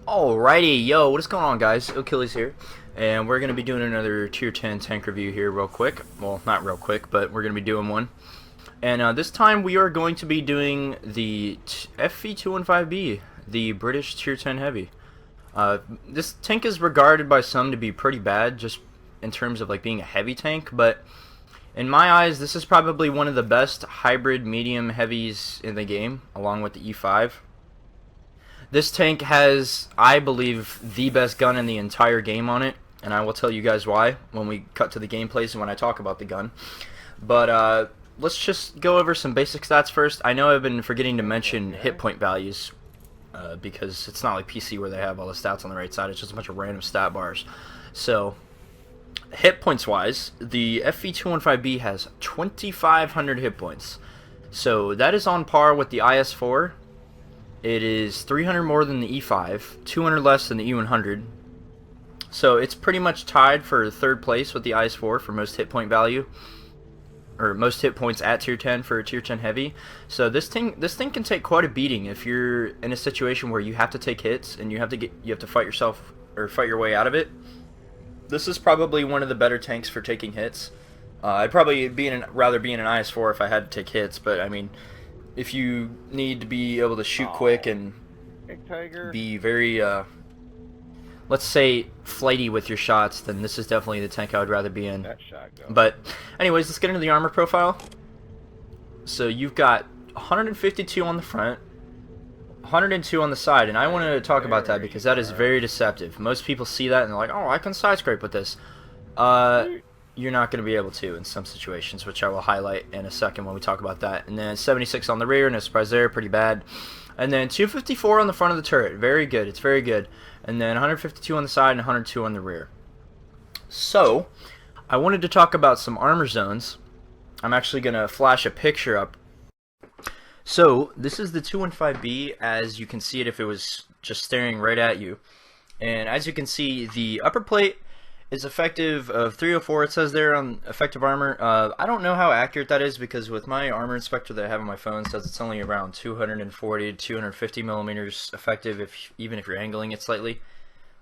Alrighty, yo, what is going on, guys? Achilles here, and we're going to be doing another Tier 10 tank review here real quick. Well, not real quick, but we're going to be doing one. And this time we are going to be doing the FV215b, the British Tier 10 Heavy. This tank is regarded by some to be pretty bad, just in terms of like being a heavy tank, but in my eyes, this is probably one of the best hybrid medium heavies in the game, along with the E5. This tank has, I believe, the best gun in the entire game on it, and I will tell you guys why when we cut to the gameplays and when I talk about the gun. But let's just go over some basic stats first. I know I've been forgetting to mention hit point values because it's not like PC where they have all the stats on the right side. It's just a bunch of random stat bars. So, hit points wise, the FV215b has 2,500 hit points. So that is on par with the IS4. It is 300 more than the E5, 200 less than the E100. So it's pretty much tied for third place with the IS4 for most hit point value, or most hit points at Tier 10 for a Tier 10 Heavy. So this thing can take quite a beating if you're in a situation where you have to take hits and you have to fight yourself or fight your way out of it. This is probably one of the better tanks for taking hits. I'd probably rather be in an IS4 if I had to take hits, but I mean, if you need to be able to shoot quick and be very, let's say, flighty with your shots, then this is definitely the tank I would rather be in. But anyways, let's get into the armor profile. So you've got 152 on the front, 102 on the side, and I wanted to talk about that because that is very deceptive. Most people see that and they're like, oh, I can side scrape with this. You're not going to be able to in some situations, which I will highlight in a second when we talk about that. And then 76 on the rear, no surprise there, pretty bad. And then 254 on the front of the turret, very good, it's very good. And then 152 on the side and 102 on the rear. So, I wanted to talk about some armor zones. I'm actually going to flash a picture up. So, this is the 215B as you can see it if it was just staring right at you. And as you can see, the upper plate is effective of 304, it says there on effective armor. I don't know how accurate that is because with my armor inspector that I have on my phone, it says it's only around 240 to 250 millimeters effective, even if you're angling it slightly.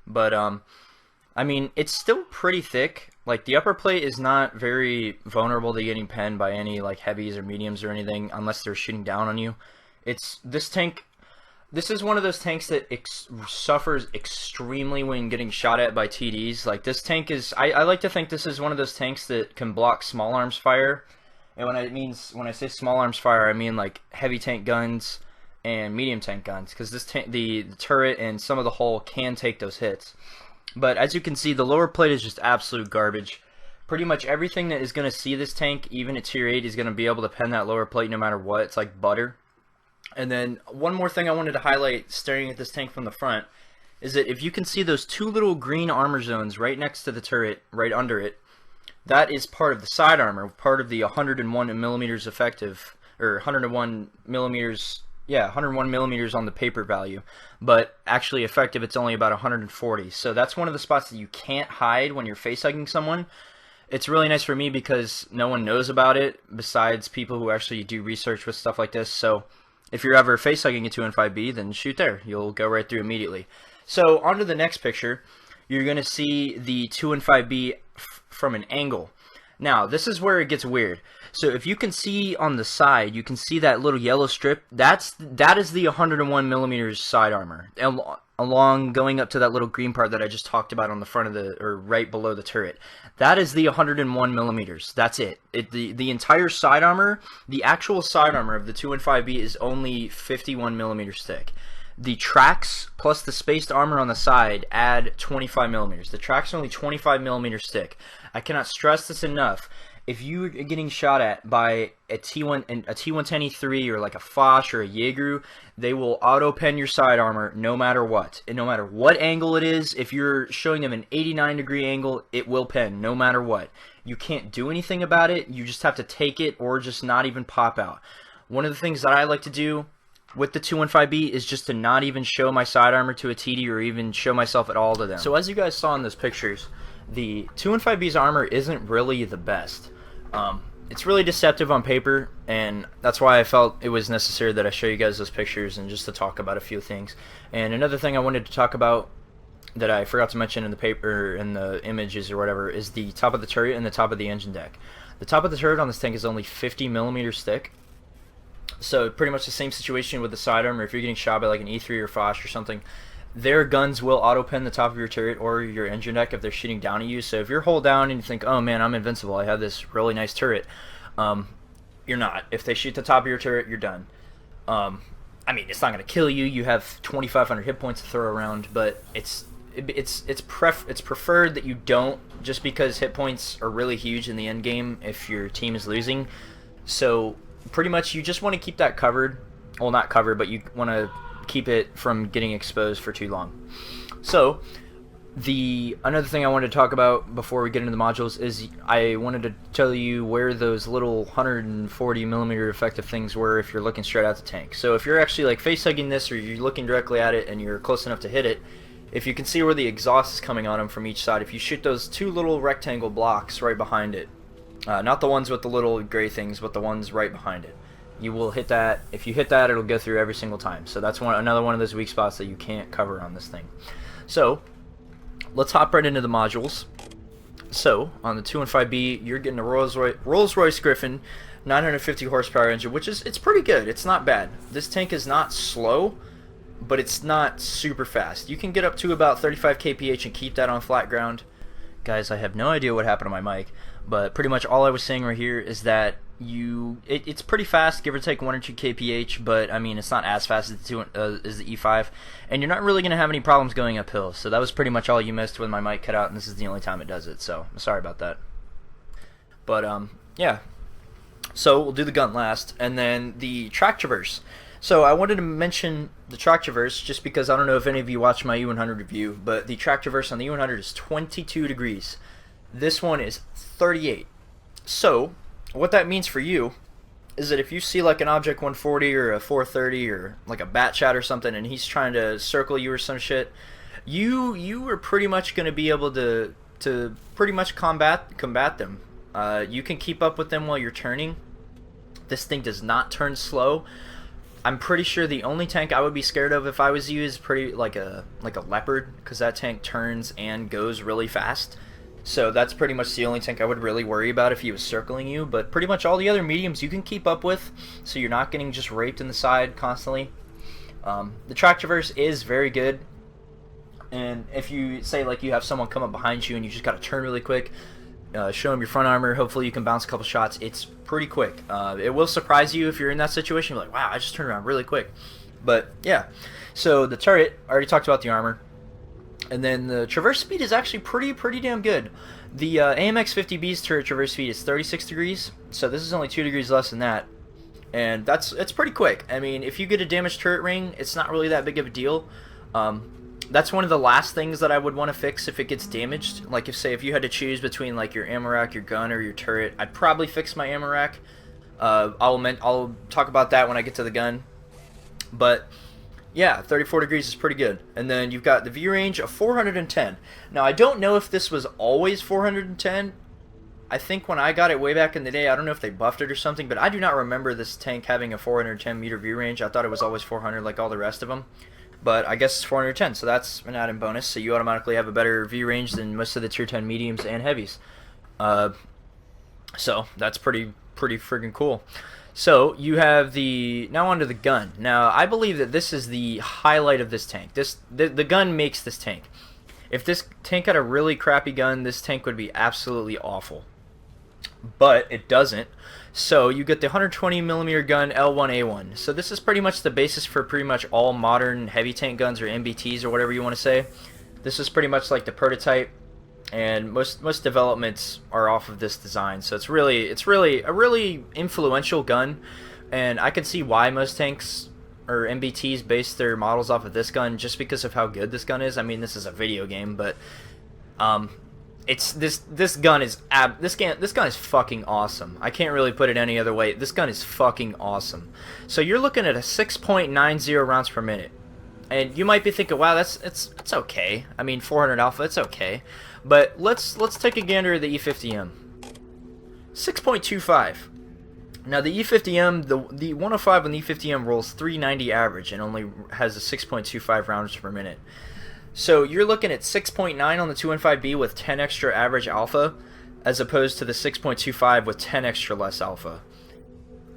But I mean, it's still pretty thick. Like, the upper plate is not very vulnerable to getting penned by any like heavies or mediums or anything unless they're shooting down on you. This is one of those tanks that suffers extremely when getting shot at by TDs. Like, this tank is, I like to think this is one of those tanks that can block small arms fire. And when I say small arms fire, I mean like heavy tank guns and medium tank guns, because this the turret and some of the hull can take those hits. But as you can see, the lower plate is just absolute garbage. Pretty much everything that is going to see this tank, even at Tier 8, is going to be able to pen that lower plate no matter what. It's like butter. And then one more thing I wanted to highlight staring at this tank from the front is that if you can see those two little green armor zones right next to the turret, right under it, that is part of the side armor, part of the 101 millimeters effective, or 101 millimeters, yeah, 101 millimeters on the paper value, but actually effective it's only about 140. So that's one of the spots that you can't hide when you're face hugging someone. It's really nice for me because no one knows about it besides people who actually do research with stuff like this. So if you're ever face hugging a 215B, then shoot there. You'll go right through immediately. So on to the next picture, you're going to see the 215B from an angle. Now, this is where it gets weird. So if you can see on the side, you can see that little yellow strip. That is the 101 millimeters side armor, along going up to that little green part that I just talked about on the front of the, or right below the turret. That is the 101 millimeters. That's it. The entire side armor, the actual side armor of the 215B is only 51 millimeters thick. The tracks plus the spaced armor on the side add 25 millimeters. The tracks are only 25 millimeters thick. I cannot stress this enough. If you're getting shot at by a T110E3 or like a Foch or a Jaeger, they will auto-pen your side armor no matter what. And no matter what angle it is, if you're showing them an 89-degree angle, it will pen no matter what. You can't do anything about it. You just have to take it or just not even pop out. One of the things that I like to do with the 215B is just to not even show my side armor to a TD or even show myself at all to them. So as you guys saw in those pictures, the 215B's armor isn't really the best. it's really deceptive on paper, and that's why I felt it was necessary that I show you guys those pictures and just to talk about a few things. And another thing I wanted to talk about that I forgot to mention in the paper, in the images or whatever, is the top of the turret and the top of the engine deck. The top of the turret on this tank is only 50 millimeters thick, so pretty much the same situation with the sidearm, or if you're getting shot by like an E3 or Foch or something, their guns will auto-pen the top of your turret or your engine deck if they're shooting down at you. So if you're hull down and you think, oh man, I'm invincible, I have this really nice turret, you're not. If they shoot the top of your turret, you're done. I mean, it's not going to kill you. You have 2,500 hit points to throw around, but it's preferred that you don't, just because hit points are really huge in the end game if your team is losing. So pretty much you just want to keep that covered. Well, not covered, but you want to keep it from getting exposed for too long. So another thing I wanted to talk about before we get into the modules is I wanted to tell you where those little 140 millimeter effective things were if you're looking straight at the tank. So if you're actually like face hugging this, or you're looking directly at it and you're close enough to hit it, if you can see where the exhaust is coming on them from each side, if you shoot those two little rectangle blocks right behind it, not the ones with the little gray things, but the ones right behind it, you will hit that. If you hit that, it'll go through every single time. So that's another one of those weak spots that you can't cover on this thing. So let's hop right into the modules. So on the 215B, you're getting a Rolls-Royce Griffin 950 horsepower engine, which it's pretty good. It's not bad. This tank is not slow, but it's not super fast. You can get up to about 35 kph and keep that on flat ground. Guys, I have no idea what happened to my mic, but pretty much all I was saying right here is that it's pretty fast, give or take 1 or 2 kph, but I mean, it's not as fast as the E5, and you're not really going to have any problems going uphill. So that was pretty much all you missed when my mic cut out, and this is the only time it does it, so I'm sorry about that. But yeah, so we'll do the gun last, and then the track traverse. So I wanted to mention the track traverse just because I don't know if any of you watched my E100 review, but the track traverse on the E100 is 22 degrees. This one is 38. So what that means for you is that if you see like an Object 140 or a 430 or like a bat shot or something, and he's trying to circle you or some shit, you are pretty much going to be able to pretty much combat them. You can keep up with them while you're turning. This thing does not turn slow. I'm pretty sure the only tank I would be scared of if I was you is pretty like a Leopard, because that tank turns and goes really fast. So that's pretty much the only tank I would really worry about if he was circling you. But pretty much all the other mediums you can keep up with, so you're not getting just raped in the side constantly. The track traverse is very good, and if you say like you have someone come up behind you and you just got to turn really quick, show him your front armor, hopefully you can bounce a couple shots. It's pretty quick. It will surprise you if you're in that situation. You're like, wow, I just turned around really quick. But yeah, so the turret, I already talked about the armor. And then the traverse speed is actually pretty damn good. The AMX-50B's turret traverse speed is 36 degrees, so this is only 2 degrees less than that. And it's pretty quick. I mean, if you get a damaged turret ring, it's not really that big of a deal. That's one of the last things that I would want to fix if it gets damaged. Like if you had to choose between like your ammo rack, your gun, or your turret, I'd probably fix my ammo rack. I'll talk about that when I get to the gun. But yeah, 34 degrees is pretty good. And then you've got the view range of 410. Now I don't know if this was always 410. I think when I got it way back in the day, I don't know if they buffed it or something, but I do not remember this tank having a 410 meter view range. I thought it was always 400 like all the rest of them. But I guess it's 410, so that's an added bonus. So you automatically have a better view range than most of the tier 10 mediums and heavies. So that's pretty friggin' cool. So you have now onto the gun. Now I believe that this is the highlight of this tank. The gun makes this tank. If this tank had a really crappy gun, this tank would be absolutely awful. But it doesn't. So you get the 120mm gun L1A1. So this is pretty much the basis for pretty much all modern heavy tank guns, or MBTs, or whatever you want to say. This is pretty much like the prototype, and most developments are off of this design. So it's really a really influential gun, and I can see why most tanks or MBTs base their models off of this gun, just because of how good this gun is. I mean, this is a video game, but this gun is fucking awesome. I can't really put it any other way. This gun is fucking awesome. So you're looking at a 6.90 rounds per minute, and you might be thinking, wow, it's okay. I mean, 400 alpha, it's okay. But let's take a gander at the E50M. 6.25. Now the E50M, the 105 on the E50M rolls 390 average and only has a 6.25 rounds per minute. So you're looking at 6.9 on the 215B with 10 extra average alpha, as opposed to the 6.25 with 10 extra less alpha.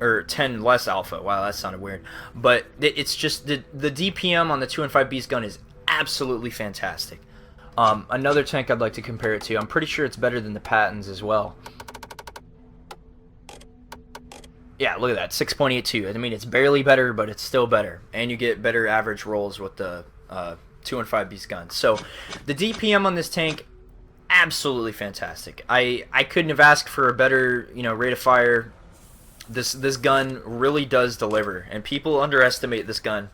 Or 10 less alpha. Wow, that sounded weird. But it's just the DPM on the 215B's gun is absolutely fantastic. Another tank I'd like to compare it to, I'm pretty sure it's better than the Pattons as well. Yeah, look at that, 6.82. I mean, it's barely better, but it's still better. And you get better average rolls with the 215B's gun. So the DPM on this tank, absolutely fantastic. I couldn't have asked for a better, rate of fire. This gun really does deliver, and people underestimate this gun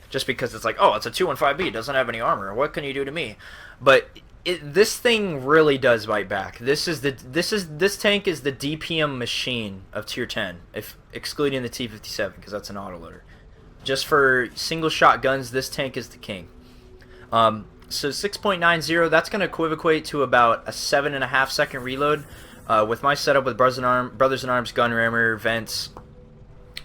just because it's like, oh, it's a 215B, it doesn't have any armor. What can you do to me? But this thing really does bite back. This tank is the DPM machine of tier 10, if excluding the T57, because that's an autoloader. Just for single shot guns, this tank is the king. So 6.90, that's going to equivocate to about a 7.5 second reload. With my setup with Brothers in Arms, gun rammer, vents,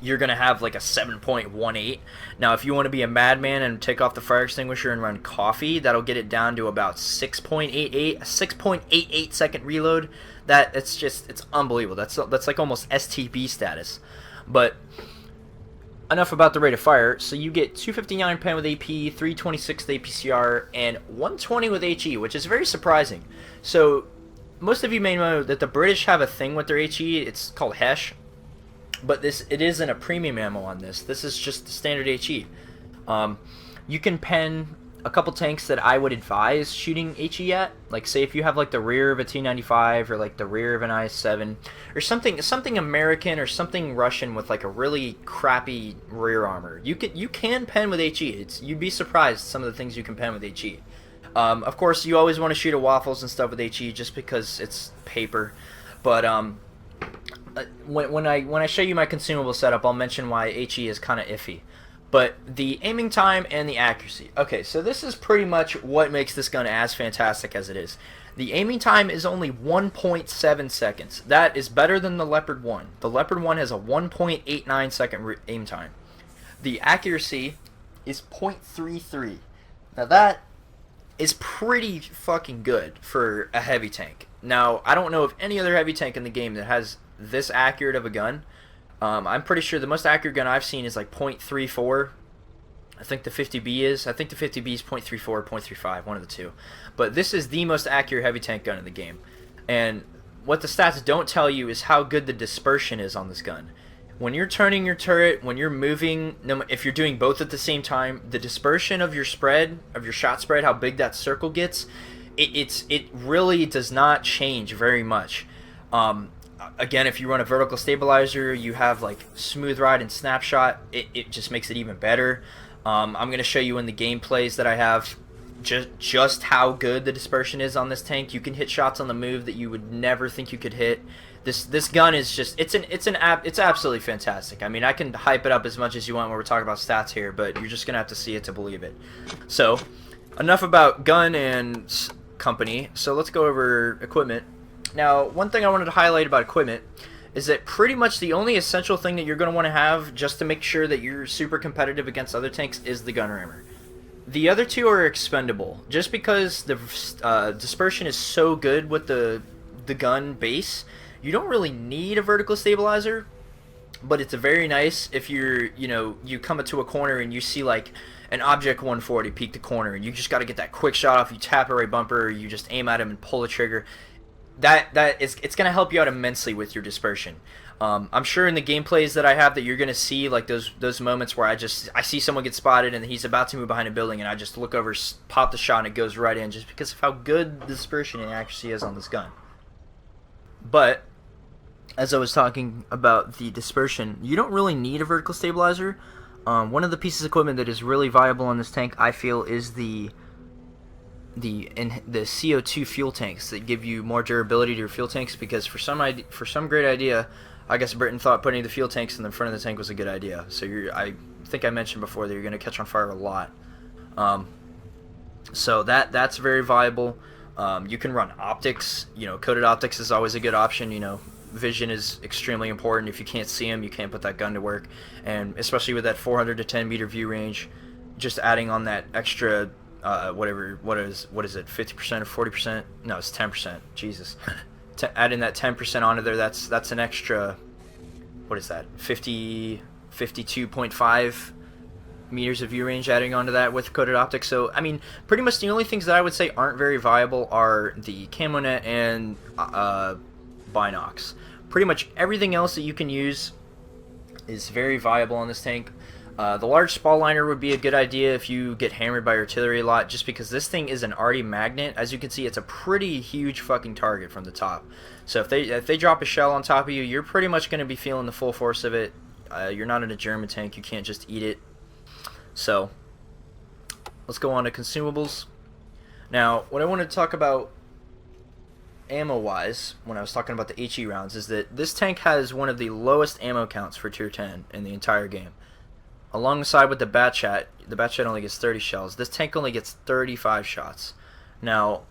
you're going to have like a 7.18. Now, if you want to be a madman and take off the fire extinguisher and run coffee, that'll get it down to about 6.88, a 6.88 second reload. It's unbelievable. That's like almost STB status. But enough about the rate of fire. So you get 259 pen with AP, 326 with APCR, and 120 with HE, which is very surprising. So most of you may know that the British have a thing with their HE. It's called HESH, but it isn't a premium ammo on this. This is just the standard HE. You can pen a couple tanks that I would advise shooting HE at. Like, say if you have like the rear of a T95 or like the rear of an IS-7 or something American or something Russian with like a really crappy rear armor. You can pen with HE. You'd be surprised some of the things you can pen with HE. Of course, you always want to shoot at waffles and stuff with HE just because it's paper. But when I show you my consumable setup, I'll mention why HE is kind of iffy. But the aiming time and the accuracy. Okay, so this is pretty much what makes this gun as fantastic as it is. The aiming time is only 1.7 seconds. That is better than the Leopard 1. The Leopard 1 has a 1.89 second aim time. The accuracy is 0.33. Now that is pretty fucking good for a heavy tank. Now, I don't know of any other heavy tank in the game that has this accurate of a gun. I'm pretty sure the most accurate gun I've seen is like 0.34. I think the 50B is. I think the 50B is 0.34 or 0.35, one of the two. But this is the most accurate heavy tank gun in the game. And what the stats don't tell you is how good the dispersion is on this gun. When you're turning your turret, when you're moving, if you're doing both at the same time, the dispersion of your spread, of your shot spread, how big that circle gets, it really does not change very much. Again, if you run a vertical stabilizer, you have like smooth ride and snapshot, it just makes it even better. I'm going to show you in the gameplays that I have just how good the dispersion is on this tank. You can hit shots on the move that you would never think you could hit. This gun is just it's absolutely fantastic. I mean, I can hype it up as much as you want when we're talking about stats here, but you're just gonna have to see it to believe it. So, enough about gun and company. So let's go over equipment. Now, one thing I wanted to highlight about equipment is that pretty much the only essential thing that you're going to want to have just to make sure that you're super competitive against other tanks is the gun rammer. The other two are expendable. Just because the dispersion is so good with the gun base, you don't really need a vertical stabilizer, but it's very nice if you come into a corner and you see like an Object 140 peek the corner and you just got to get that quick shot off, you tap a right bumper, or you just aim at him and pull the trigger. It's going to help you out immensely with your dispersion. I'm sure in the gameplays that I have that you're going to see like those moments where I see someone get spotted and he's about to move behind a building and I just look over, pop the shot, and it goes right in just because of how good the dispersion and accuracy is on this gun. But as I was talking about the dispersion, you don't really need a vertical stabilizer. One of the pieces of equipment that is really viable on this tank, I feel, is the CO2 fuel tanks that give you more durability to your fuel tanks, because for some great idea, I guess Britain thought putting the fuel tanks in the front of the tank was a good idea. So I think I mentioned before that you're going to catch on fire a lot. So that's very viable. You can run optics. Coated optics is always a good option. vision is extremely important. If you can't see them, you can't put that gun to work, and especially with that 400 to 10 meter view range, just adding on that extra what is it, 50% or 40%? No, it's 10%. Jesus, adding that 10% onto there, that's an extra, what is that, 52.5 meters of view range adding onto that with coated optics. So I mean, pretty much the only things that I would say aren't very viable are the camo net and binocs. Pretty much everything else that you can use is very viable on this tank. The large spall liner would be a good idea if you get hammered by artillery a lot, just because this thing is an arty magnet. As you can see, it's a pretty huge fucking target from the top. So if they drop a shell on top of you, you're pretty much going to be feeling the full force of it. You're not in a German tank, you can't just eat it. So let's go on to consumables. Now, what I want to talk about ammo wise when I was talking about the HE rounds is that this tank has one of the lowest ammo counts for tier 10 in the entire game. Alongside with the Batchat only gets 30 shells. This tank only gets 35 shots. Now,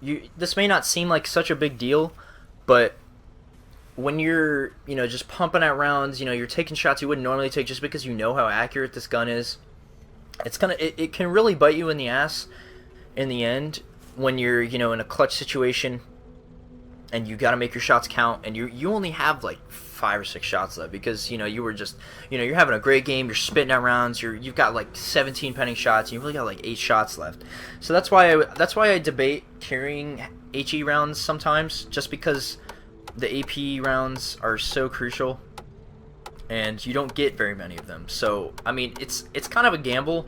this may not seem like such a big deal, but when you're, just pumping out rounds, you're taking shots you wouldn't normally take just because you know how accurate this gun is. It can really bite you in the ass in the end when you're, in a clutch situation and you got to make your shots count, and you only have like 5 or 6 shots left because you were just you're having a great game, you're spitting out rounds, you've got like 17 pending shots, and you've only got like 8 shots left. So that's why I debate carrying HE rounds sometimes, just because the AP rounds are so crucial and you don't get very many of them. So I mean, it's kind of a gamble.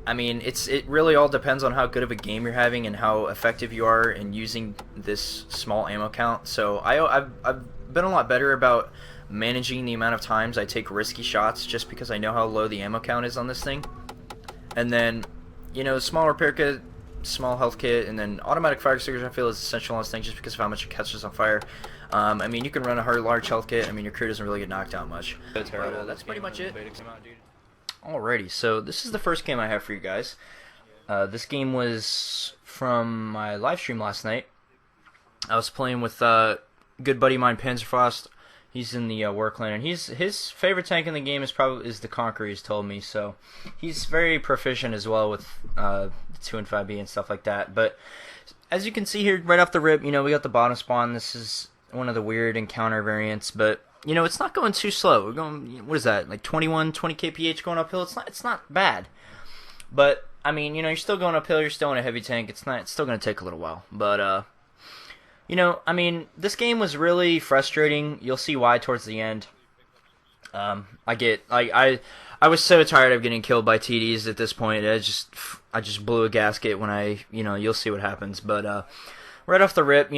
I mean, it really all depends on how good of a game you're having and how effective you are in using this small ammo count. So I've been a lot better about managing the amount of times I take risky shots, just because I know how low the ammo count is on this thing. And then, small repair kit, small health kit, and then automatic fire extinguisher I feel is essential on this thing just because of how much it catches on fire. I mean, you can run a large health kit. I mean, your crew doesn't really get knocked out much. But, that's pretty much it. Alrighty, so this is the first game I have for you guys. This game was from my live stream last night. I was playing with good buddy of mine, Panzerfaust. He's in the war clan, and his favorite tank in the game is the Conqueror. He's told me, so he's very proficient as well with the 215b and stuff like that. But as you can see here, right off the rip, we got the bottom spawn. This is one of the weird encounter variants, but it's not going too slow. We're going, what is that, like 20 kph going uphill? It's not bad. But I mean, you're still going uphill. You're still in a heavy tank. It's still going to take a little while. But I mean, this game was really frustrating. You'll see why towards the end. I was so tired of getting killed by TDs at this point. I just blew a gasket when you'll see what happens. But right off the rip,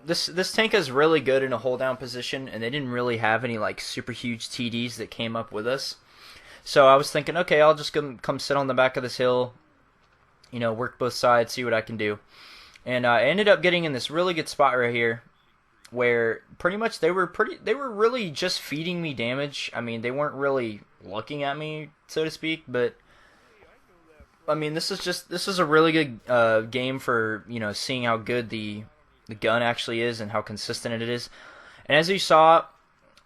this tank is really good in a hold down position, and they didn't really have any like super huge TDs that came up with us. So I was thinking, okay, I'll just come sit on the back of this hill, work both sides, see what I can do. And I ended up getting in this really good spot right here, where pretty much they were really just feeding me damage. I mean, they weren't really looking at me, so to speak, but I mean, this is a really good game for seeing how good the gun actually is and how consistent it is. And as you saw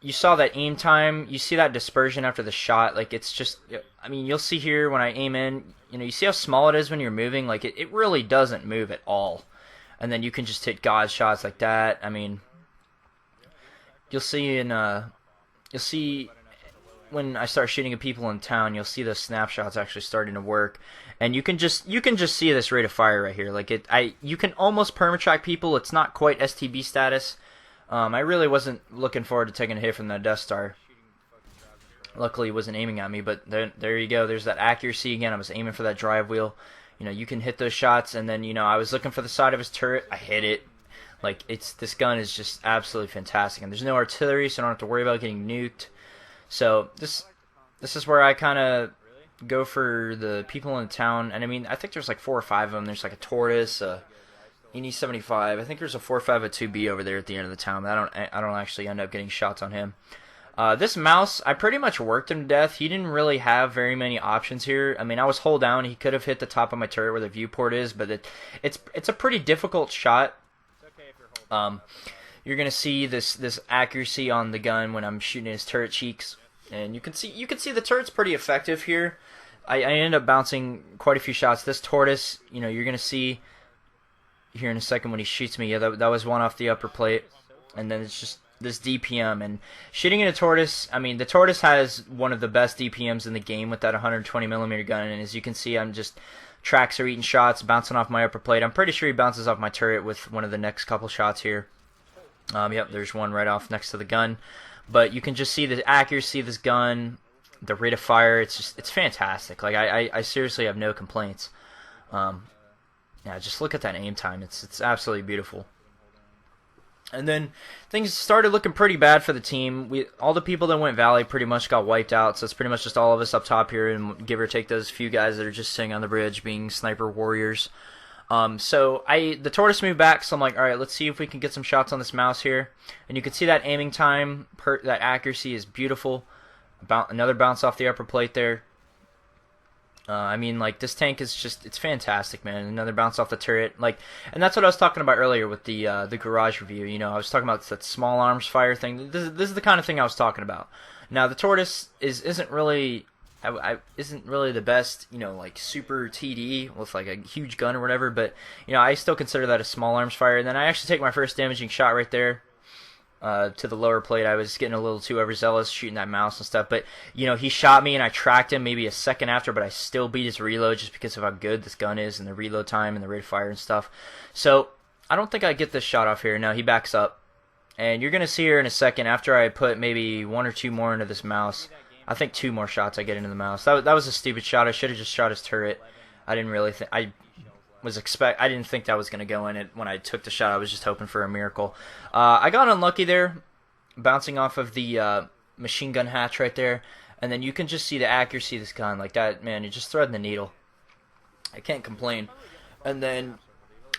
that aim time, you see that dispersion after the shot. Like, it's just, I mean, you'll see here when I aim in, you see how small it is when you're moving. Like, it really doesn't move at all. And then you can just hit God shots like that. I mean, you'll see when I start shooting at people in town, you'll see the snapshots actually starting to work, and you can just see this rate of fire right here. Like you can almost permatrack people. It's not quite STB status. I really wasn't looking forward to taking a hit from that Death Star. Luckily, he wasn't aiming at me, but there you go. There's that accuracy again. I was aiming for that drive wheel. You can hit those shots, and then I was looking for the side of his turret. I hit it. Like, this gun is just absolutely fantastic, and there's no artillery, so I don't have to worry about getting nuked. So this is where I kind of go for the people in the town, and I mean, I think there's like 4 or 5 of them. There's like a Tortoise, a ENI-75. I think there's a 4.502B over there at the end of the town. I don't actually end up getting shots on him. This mouse, I pretty much worked him to death. He didn't really have very many options here. I mean, I was hold down. He could have hit the top of my turret where the viewport is, but it's a pretty difficult shot. You'll you're gonna see this accuracy on the gun when I'm shooting his turret cheeks, and you can see the turret's pretty effective here. I end up bouncing quite a few shots. This tortoise, you know, you're gonna see here in a second when he shoots me. Yeah, that was one off the upper plate, and then it's just this DPM and shooting in a tortoise. I mean, the tortoise has one of the best DPMs in the game with that 120mm gun, and as you can see, I'm just tracks are eating shots, bouncing off my upper plate. I'm pretty sure he bounces off my turret with one of the next couple shots here. Yep, there's one right off next to the gun, but you can just see the accuracy of this gun, the rate of fire. It's fantastic. Like I seriously have no complaints. Yeah, just look at that aim time. It's absolutely beautiful. And then things started looking pretty bad for the team. All the people that went Valley pretty much got wiped out, so it's pretty much just all of us up top here, and give or take those few guys that are just sitting on the bridge being sniper warriors. So the tortoise moved back, so I'm like, all right, let's see if we can get some shots on this mouse here. And you can see that aiming time, that accuracy is beautiful. Another bounce off the upper plate there. I mean, like, this tank is it's fantastic, man. Another bounce off the turret, like, and that's what I was talking about earlier with the garage review. You know, I was talking about that small arms fire thing. This is the kind of thing I was talking about. Now, the tortoise isn't really the best, you know, like super TD with like a huge gun or whatever. But you know, I still consider that a small arms fire. And then I actually take my first damaging shot right there. To the lower plate. I was getting a little too overzealous shooting that mouse and stuff, but you know, he shot me and I tracked him maybe a second after, but I still beat his reload just because of how good this gun is and the reload time and the rate of fire and stuff. So I don't think I get this shot off here. No, he backs up, and you're gonna see here in a second after I put maybe one or two more into this mouse. I think 2 more shots I get into the mouse. That was a stupid shot. I should have just shot his turret. I didn't really think I didn't think that was going to go in. It when I took the shot. I was just hoping for a miracle. I got unlucky there, bouncing off of the machine gun hatch right there, and then you can just see the accuracy of this gun like that. Man, you're just threading the needle. I can't complain. And then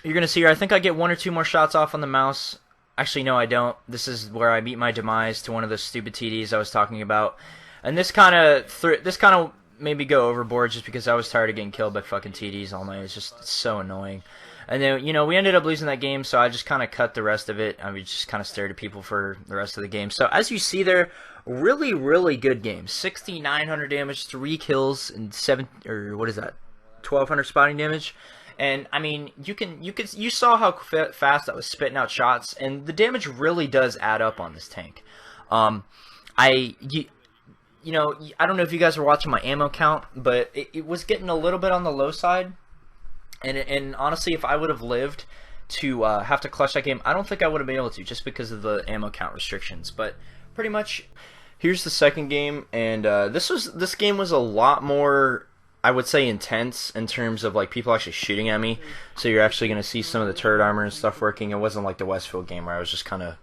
you're going to see here, I think I get 1 or 2 more shots off on the mouse. Actually, no, I don't. This is where I meet my demise to one of those stupid TDs I was talking about. And this kind of made me go overboard just because I was tired of getting killed by fucking TDs all night. It's just so annoying. And then, you know, we ended up losing that game, so I just kind of cut the rest of it. I mean, just kind of stared at people for the rest of the game. So as you see there, really, really good game. 6,900 damage, 3 kills, and 1,200 spotting damage. And I mean, you saw how fast I was spitting out shots, and the damage really does add up on this tank. You know, I don't know if you guys were watching my ammo count, but it was getting a little bit on the low side. And honestly, if I would have lived to have to clutch that game, I don't think I would have been able to, just because of the ammo count restrictions. But pretty much, here's the second game, and this game was a lot more, I would say, intense in terms of like people actually shooting at me. So you're actually going to see some of the turret armor and stuff working. It wasn't like the Westfield game where I was just kind of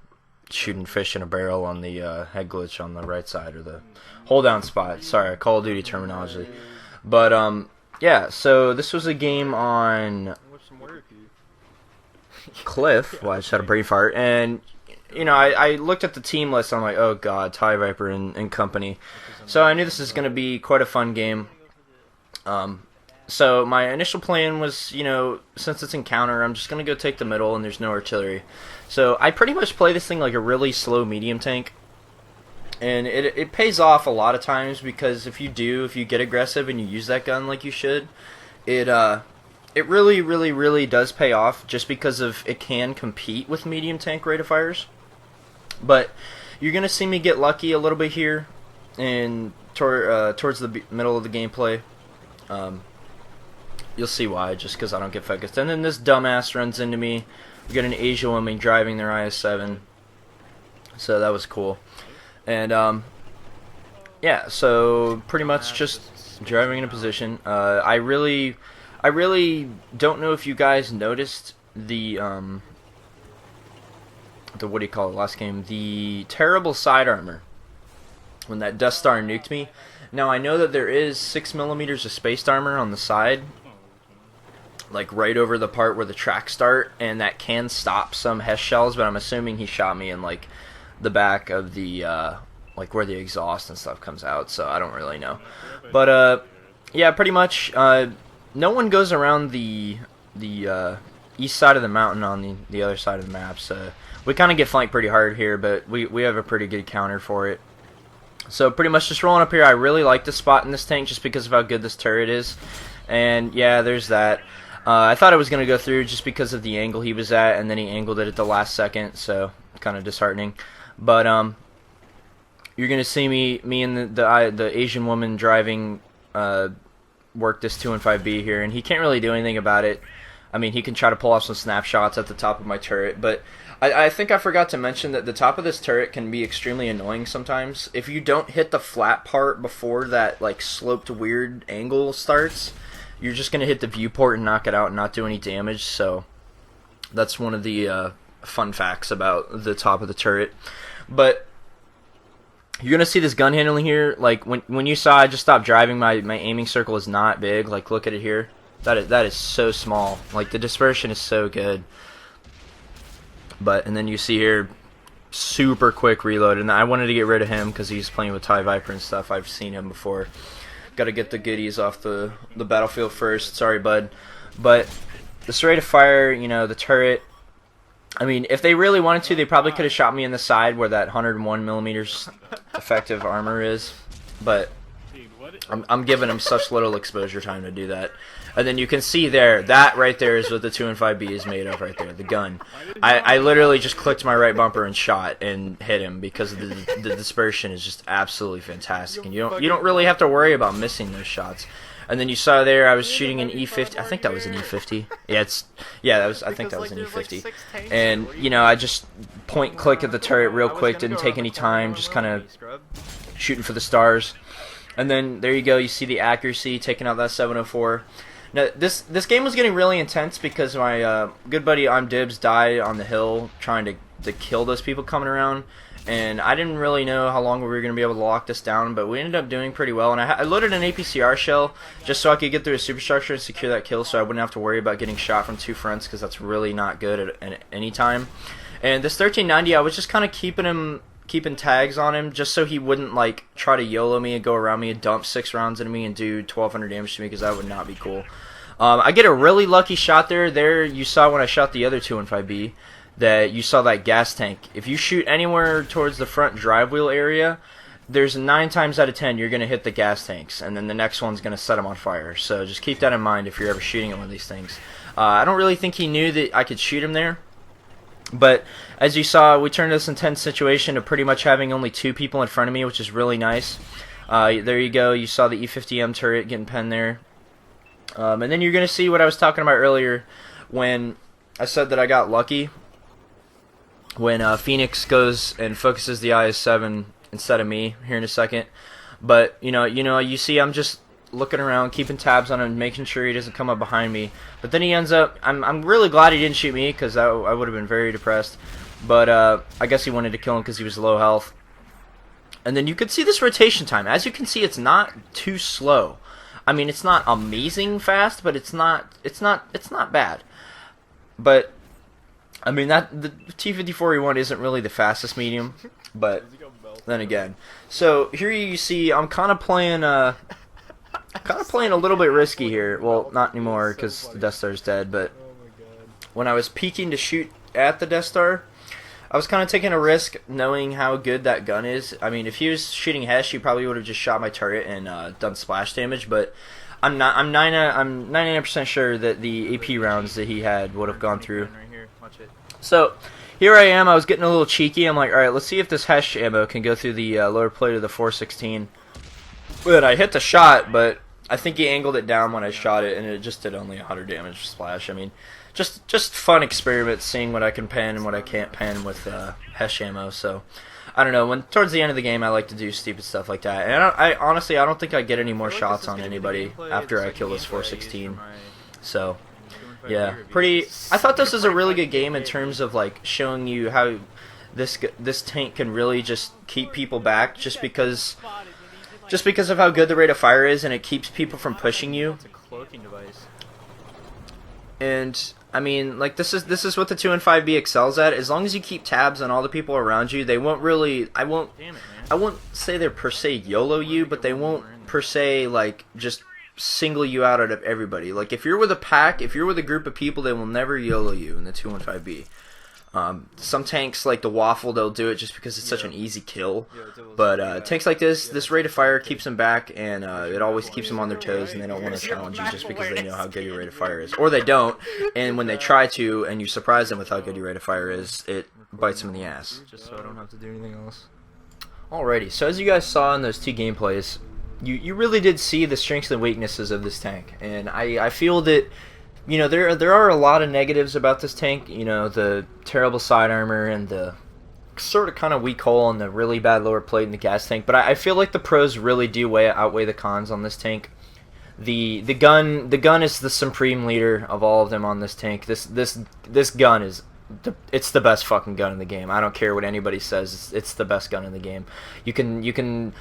shooting fish in a barrel on the head glitch on the right side, or the hold down spot. Sorry, Call of Duty terminology. But yeah, so this was a game on Cliff. Well, I just had a brain fart, and you know, I looked at the team list. And I'm like, oh god, TIE Viper and company. So I knew this was going to be quite a fun game. So my initial plan was, you know, since it's encounter, I'm just going to go take the middle and there's no artillery. So I pretty much play this thing like a really slow medium tank. And it pays off a lot of times, because if you get aggressive and you use that gun like you should, it really, really, really does pay off, just because of it can compete with medium tank rate of fires. But you're going to see me get lucky a little bit here and towards the middle of the gameplay. You'll see why, just because I don't get focused. And then this dumbass runs into me. We got an Asian woman driving their IS-7. So that was cool. And, yeah, so pretty much just driving in a position. I really don't know if you guys noticed the what do you call it last game? The terrible side armor when that Death Star nuked me. Now, I know that there is 6mm of spaced armor on the side, like right over the part where the tracks start, and that can stop some HESH shells, but I'm assuming he shot me in like the back of the like where the exhaust and stuff comes out, so I don't really know. But yeah, pretty much no one goes around the east side of the mountain on the other side of the map. So we kind of get flanked pretty hard here, but we have a pretty good counter for it. So pretty much just rolling up here. I really like the spot in this tank just because of how good this turret is. And yeah, there's that. I thought it was going to go through just because of the angle he was at, and then he angled it at the last second, so kind of disheartening. But you're going to see me and the Asian woman driving work this 215b here, and he can't really do anything about it. I mean, he can try to pull off some snapshots at the top of my turret, but I think I forgot to mention that the top of this turret can be extremely annoying sometimes. If you don't hit the flat part before that like sloped weird angle starts, you're just going to hit the viewport and knock it out and not do any damage. So that's one of the fun facts about the top of the turret. But you're going to see this gun handling here. Like when you saw I just stopped driving, my aiming circle is not big. Like look at it here. That is so small. Like the dispersion is so good. And then you see here, super quick reload. And I wanted to get rid of him because he's playing with TIE Viper and stuff. I've seen him before. Got to get the goodies off the battlefield first. Sorry, bud. But this rate of fire, you know, the turret. I mean, if they really wanted to, they probably could have shot me in the side where that 101 millimeters effective armor is. But I'm giving them such little exposure time to do that. And then you can see there, that right there is what the 215b is made of right there, the gun. I literally just clicked my right bumper and shot and hit him because the dispersion is just absolutely fantastic. And you don't really have to worry about missing those shots. And then you saw there I was shooting an E50. I think that was an E50. I think that was an E50. And you know, I just point click at the turret real quick, didn't take any time, just kind of shooting for the stars. And then there you go, you see the accuracy taking out that 704. Now this game was getting really intense because my good buddy I'm Dibs died on the hill trying to kill those people coming around, and I didn't really know how long we were going to be able to lock this down, but we ended up doing pretty well. And I loaded an APCR shell just so I could get through a superstructure and secure that kill, so I wouldn't have to worry about getting shot from two fronts, because that's really not good at any time. And this 1390, I was just kind of keeping tags on him just so he wouldn't like try to YOLO me and go around me and dump 6 rounds into me and do 1200 damage to me, because that would not be cool. I get a really lucky shot there. There you saw when I shot the other 215b that you saw that gas tank. If you shoot anywhere towards the front drive wheel area, there's 9 times out of 10 you're going to hit the gas tanks, and then the next one's going to set them on fire. So just keep that in mind if you're ever shooting at one of these things. I don't really think he knew that I could shoot him there. But as you saw, we turned this intense situation to pretty much having only 2 people in front of me, which is really nice. There you go. You saw the E50M turret getting penned there. And then you're going to see what I was talking about earlier when I said that I got lucky. When Phoenix goes and focuses the IS-7 instead of me here in a second. But, you see I'm just looking around, keeping tabs on him, making sure he doesn't come up behind me. But then he ends up, I'm really glad he didn't shoot me, because I would have been very depressed. But I guess he wanted to kill him because he was low health. And then you could see this rotation time. As you can see, it's not too slow. I mean, it's not amazing fast, but it's not bad. But I mean, the T-54E1 isn't really the fastest medium, but then again. So here you see I'm kind of playing a little bit risky here. Well, not anymore because the Death Star's dead, but when I was peeking to shoot at the Death Star, I was kind of taking a risk knowing how good that gun is. I mean, if he was shooting Hesh, he probably would have just shot my turret and done splash damage, but I'm 99% sure that the AP rounds that he had would have gone through. So here I am. I was getting a little cheeky. I'm like, all right, let's see if this Hesh ammo can go through the lower plate of the 416. But I hit the shot, but I think he angled it down when I shot it, and it just did only 100 damage splash. I mean, just fun experiments, seeing what I can pen and what I can't pen with Hesh ammo. So I don't know. When towards the end of the game, I like to do stupid stuff like that. And I honestly, I don't think I get any more shots on anybody after I kill this 416. So yeah, I thought this was a really good game in terms of like showing you how this tank can really just keep people back, just because of how good the rate of fire is, and it keeps people from pushing you. And I mean, like this is what the 215b excels at. As long as you keep tabs on all the people around you, they won't really. I won't say they're per se YOLO you, but they won't per se like just single you out of everybody. Like if you're with a pack, if you're with a group of people, they will never YOLO you in the 215B. Some tanks like the Waffle, they'll do it just because it's such an easy kill. But tanks like this rate of fire keeps them back, and it always keeps them on their toes, and they don't want to challenge you just because they know how good your rate of fire is. Or they don't, and when they try to, and you surprise them with how good your rate of fire is, it bites them in the ass. Just so I don't have to do anything else. Alrighty, so as you guys saw in those two gameplays, you really did see the strengths and weaknesses of this tank, and I feel that, you know, there are a lot of negatives about this tank. You know, the terrible side armor and the sort of kind of weak hull and the really bad lower plate in the gas tank. But I feel like the pros really do outweigh the cons on this tank. The gun is the supreme leader of all of them on this tank. This gun is it's the best fucking gun in the game. I don't care what anybody says. It's the best gun in the game. You can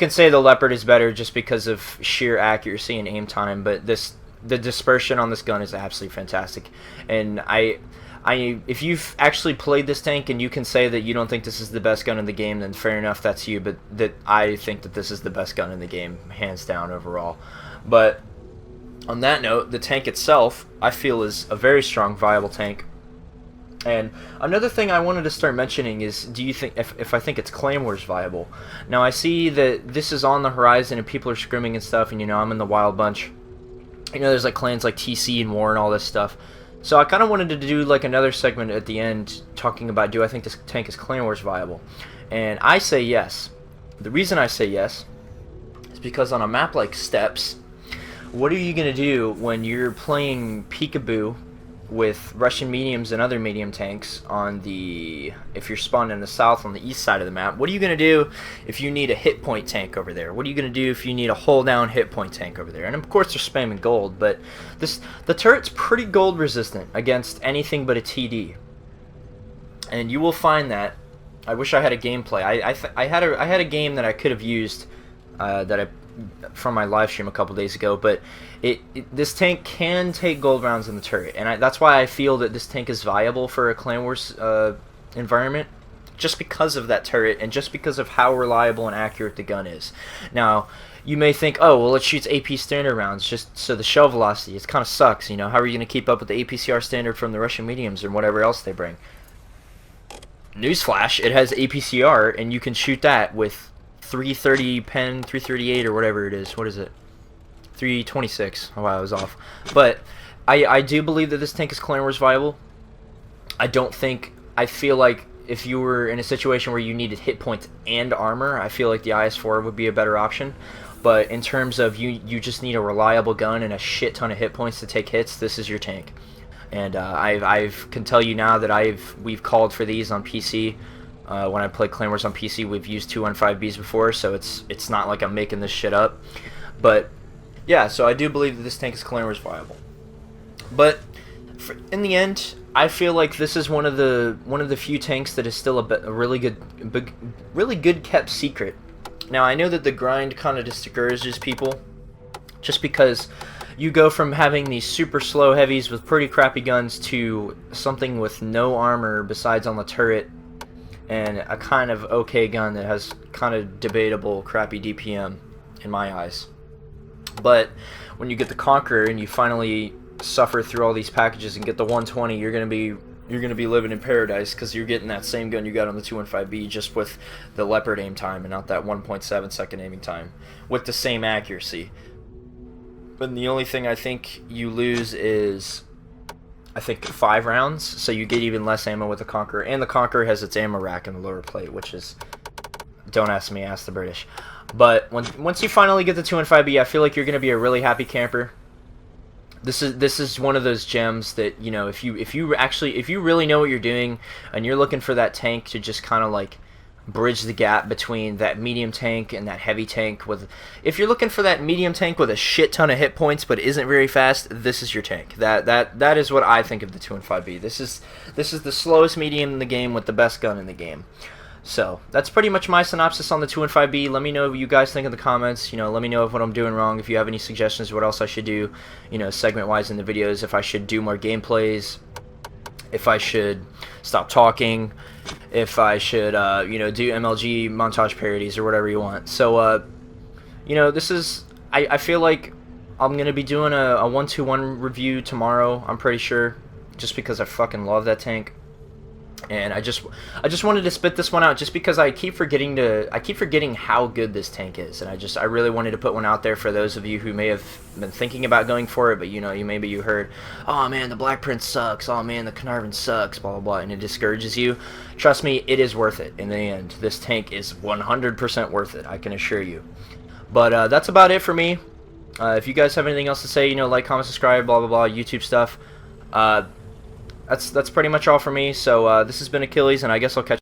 say the Leopard is better just because of sheer accuracy and aim time, but the dispersion on this gun is absolutely fantastic. And if you've actually played this tank and you can say that you don't think this is the best gun in the game, then fair enough, that's you. But I think that this is the best gun in the game, hands down overall. But on that note, the tank itself, I feel, is a very strong, viable tank. And another thing I wanted to start mentioning is, do you think if I think its Clan Wars viable? Now I see that this is on the horizon and people are scrimming and stuff, and you know I'm in the wild bunch. You know, there's like clans like TC and War and all this stuff. So I kind of wanted to do like another segment at the end talking about, do I think this tank is Clan Wars viable? And I say yes. The reason I say yes is because on a map like Steppes, what are you going to do when you're playing peekaboo with Russian mediums and other medium tanks on the, if you're spawned in the south on the east side of the map? What are you going to do if you need a hit point tank over there? What are you going to do if you need a hold down hit point tank over there? And of course they're spamming gold, but the turret's pretty gold resistant against anything but a TD. And you will find that, I wish I had a gameplay. I had a game that I could have used from my live stream a couple days ago, but this tank can take gold rounds in the turret, and that's why I feel that this tank is viable for a Clan Wars environment, just because of that turret and just because of how reliable and accurate the gun is. Now, you may think, oh, well, it shoots AP standard rounds, just so the shell velocity, it kind of sucks, you know, how are you going to keep up with the APCR standard from the Russian mediums and whatever else they bring? Newsflash, it has APCR, and you can shoot that with 330 pen, 338 or whatever it is. What is it? 326. Oh wow, I was off. But I do believe that this tank is Clan Wars viable. I feel like if you were in a situation where you needed hit points and armor, I feel like the IS-4 would be a better option. But in terms of you just need a reliable gun and a shit ton of hit points to take hits, this is your tank. And I can tell you now that we've called for these on PC. When I play Clan Wars on PC, we've used 215Bs before, so it's not like I'm making this shit up. But yeah, so I do believe that this tank is Clan Wars viable. But in the end, I feel like this is one of the few tanks that is still a really good kept secret. Now I know that the grind kind of discourages people, just because you go from having these super slow heavies with pretty crappy guns to something with no armor besides on the turret, and a kind of okay gun that has kind of debatable crappy DPM in my eyes. But when you get the Conqueror and you finally suffer through all these packages and get the 120, you're gonna be living in paradise, because you're getting that same gun you got on the 215B, just with the Leopard aim time and not that 1.7 second aiming time, with the same accuracy. But the only thing I think you lose is, I think, 5 rounds, so you get even less ammo with the Conqueror, and the Conqueror has its ammo rack in the lower plate, which is, don't ask me, ask the British. But once you finally get the 215B, I feel like you're going to be a really happy camper. This is one of those gems that, you know, if you really know what you're doing and you're looking for that tank to just kind of like bridge the gap between that medium tank and that heavy tank, if you're looking for that medium tank with a shit ton of hit points but isn't very fast, this is your tank. That is what I think of the 215B. This is the slowest medium in the game with the best gun in the game. So that's pretty much my synopsis on the 215B. Let me know what you guys think in the comments. You know, let me know what I'm doing wrong. If you have any suggestions, what else I should do, you know, segment-wise in the videos. If I should do more gameplays, if I should stop talking, if I should, you know, do MLG montage parodies or whatever you want. So, you know, this is, I feel like I'm gonna be doing a 121 review tomorrow. I'm pretty sure, just because I fucking love that tank. And I just wanted to spit this one out just because I keep forgetting how good this tank is, and I really wanted to put one out there for those of you who may have been thinking about going for it, but maybe you heard, oh man, the Black Prince sucks, oh man, the Carnarvon sucks, blah blah blah, and it discourages you. Trust me, it is worth it in the end. This tank is 100% worth it, I can assure you. But that's about it for me. If you guys have anything else to say, like, comment, subscribe, blah blah blah, YouTube stuff. That's pretty much all for me. So this has been Achilles, and I guess I'll catch